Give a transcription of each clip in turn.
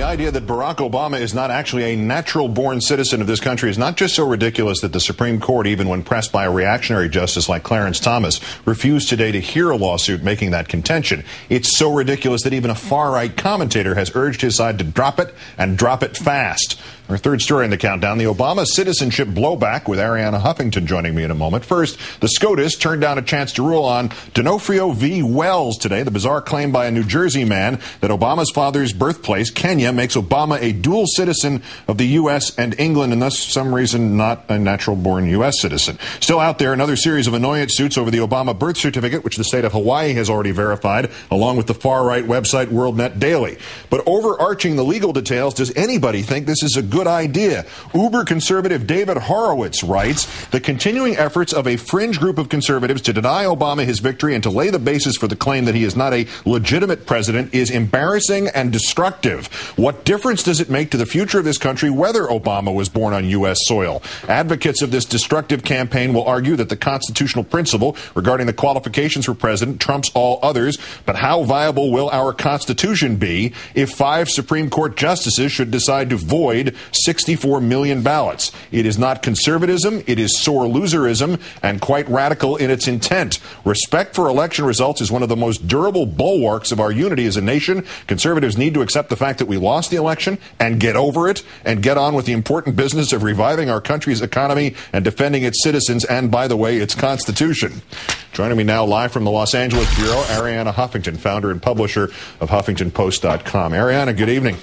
idea that Barack Obama is not actually a natural-born citizen of this country is not just so ridiculous that the Supreme Court, even when pressed by a reactionary justice like Clarence Thomas, refused today to hear a lawsuit making that contention. It's so ridiculous that even a far-right commentator has urged his side to drop it, and drop it fast. Our third story in the countdown, the Obama citizenship blowback, with Arianna Huffington joining me in a moment. First, the SCOTUS turned down a chance to rule on D'Onofrio v. Wells today, the bizarre claim by a New Jersey man that Obama's father's birthplace, Kenya, makes Obama a dual citizen of the U.S. and England, and thus, for some reason, not a natural-born U.S. citizen. Still out there, another series of annoyance suits over the Obama birth certificate, which the state of Hawaii has already verified, along with the far-right website WorldNet Daily. But overarching the legal details, does anybody think this is a good idea? Uber-conservative David Horowitz writes, the continuing efforts of a fringe group of conservatives to deny Obama his victory and to lay the basis for the claim that he is not a legitimate president is embarrassing and destructive. What difference does it make to the future of this country whether Obama was born on U.S. soil? Advocates of this destructive campaign will argue that the constitutional principle regarding the qualifications for president trumps all others, but how viable will our Constitution be if 5 Supreme Court justices should decide to void 64 million ballots? It is not conservatism, it is sore loserism, and quite radical in its intent. Respect for election results is one of the most durable bulwarks of our unity as a nation. Conservatives need to accept the fact that we lost the election and get over it and get on with the important business of reviving our country's economy and defending its citizens and, by the way, its Constitution. Joining me now live from the Los Angeles Bureau, Arianna Huffington, founder and publisher of HuffingtonPost.com. Arianna, good evening.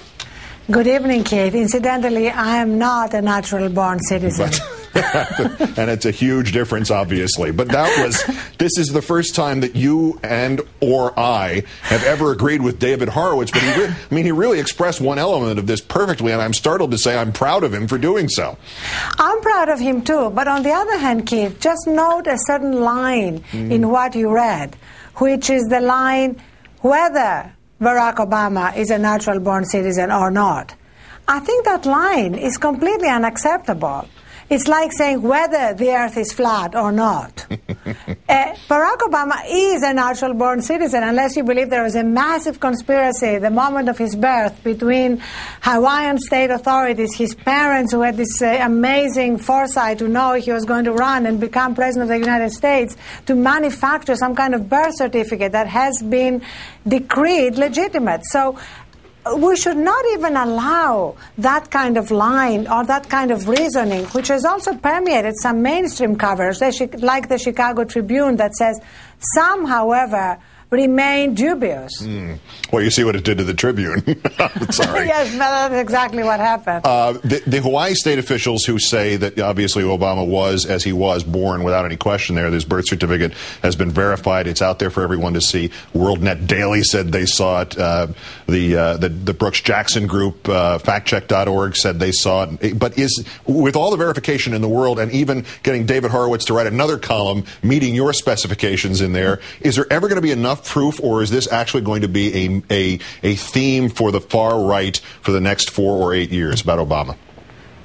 Good evening, Keith. Incidentally, I am not a natural-born citizen. And it's a huge difference, obviously. But this is the first time that you and or I have ever agreed with David Horowitz. But he really expressed one element of this perfectly, and I'm startled to say I'm proud of him for doing so. I'm proud of him, too. But on the other hand, Keith, just note a certain line in what you read, which is the line, whether Barack Obama is a natural-born citizen or not. I think that line is completely unacceptable. It's like saying whether the earth is flat or not. Barack Obama is a natural-born citizen, unless you believe there was a massive conspiracy the moment of his birth between Hawaiian state authorities, his parents who had this amazing foresight to know he was going to run and become president of the United States, to manufacture some kind of birth certificate that has been decreed legitimate. So we should not even allow that kind of line or that kind of reasoning, which has also permeated some mainstream coverage, like the Chicago Tribune, that says some, however, remain dubious. Well, you see what it did to the Tribune. Sorry. Yes, that's exactly what happened. The Hawaii state officials who say that obviously Obama was, as he was, born without any question there. His birth certificate has been verified. It's out there for everyone to see. WorldNet Daily said they saw it. The Brooks Jackson group, factcheck.org, said they saw it. But with all the verification in the world and even getting David Horowitz to write another column meeting your specifications in there, is there ever going to be enough proof, or is this actually going to be a theme for the far right for the next 4 or 8 years about Obama?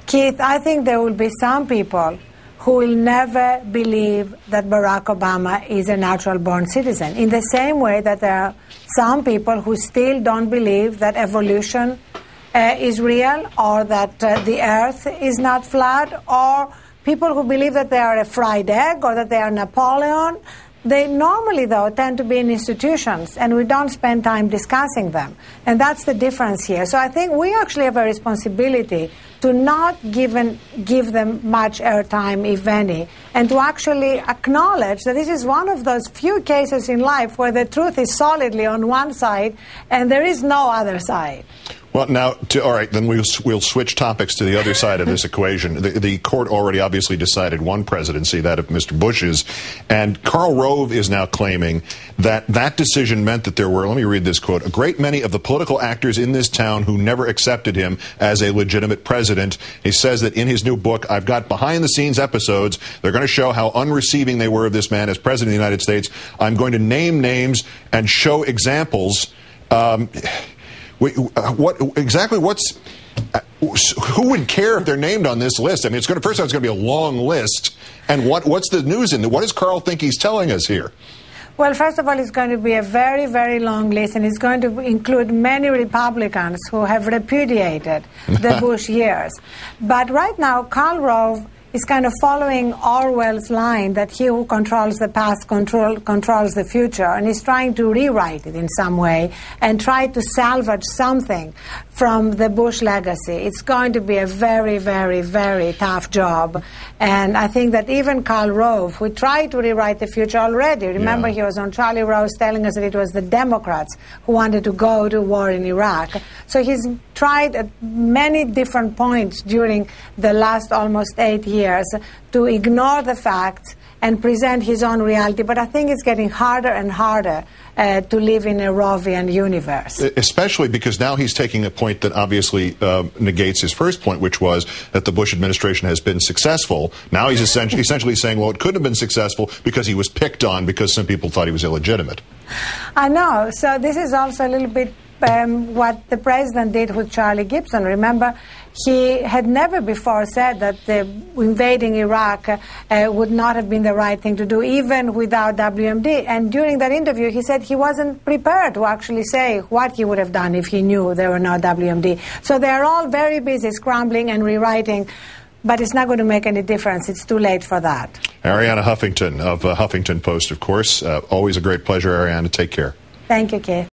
Keith, I think there will be some people who will never believe that Barack Obama is a natural-born citizen, in the same way that there are some people who still don't believe that evolution is real, or that the earth is not flat, or people who believe that they are a fried egg or that they are Napoleon. They normally, though, tend to be in institutions, and we don't spend time discussing them. And that's the difference here. So I think we actually have a responsibility to not give them much airtime, if any, and to actually acknowledge that this is one of those few cases in life where the truth is solidly on one side and there is no other side. Well, now, all right, then we'll switch topics to the other side of this equation. The court already obviously decided one presidency, that of Mr. Bush's, and Karl Rove is now claiming that that decision meant that there were, let me read this quote, a great many of the political actors in this town who never accepted him as a legitimate president. He says that in his new book, I've got behind-the-scenes episodes. They're going to show how unreceiving they were of this man as president of the United States. I'm going to name names and show examples. Who would care if they're named on this list? I mean, first of all, it's going to be a long list. And what's the news in it? What does Carl think he's telling us here? Well, first of all, it's going to be a very, very long list, and it's going to include many Republicans who have repudiated the Bush years. But right now, Karl Rove is kind of following Orwell's line that he who controls the past controls the future, and he's trying to rewrite it in some way and try to salvage something from the Bush legacy. It's going to be a very, very, very tough job, and I think that even Karl Rove, who tried to rewrite the future already, remember he was on Charlie Rose telling us that it was the Democrats who wanted to go to war in Iraq. So he's tried at many different points during the last almost 8 years to ignore the facts and present his own reality. But I think it's getting harder and harder to live in a Rovian universe. Especially because now he's taking a point that obviously negates his first point, which was that the Bush administration has been successful. Now he's essentially saying, well, it couldn't have been successful because he was picked on because some people thought he was illegitimate. I know. So this is also a little bit what the president did with Charlie Gibson. Remember, he had never before said that invading Iraq would not have been the right thing to do, even without WMD. And during that interview, he said he wasn't prepared to actually say what he would have done if he knew there were no WMD. So they're all very busy scrambling and rewriting, but it's not going to make any difference. It's too late for that. Arianna Huffington of Huffington Post, of course. Always a great pleasure, Arianna. Take care. Thank you, Keith.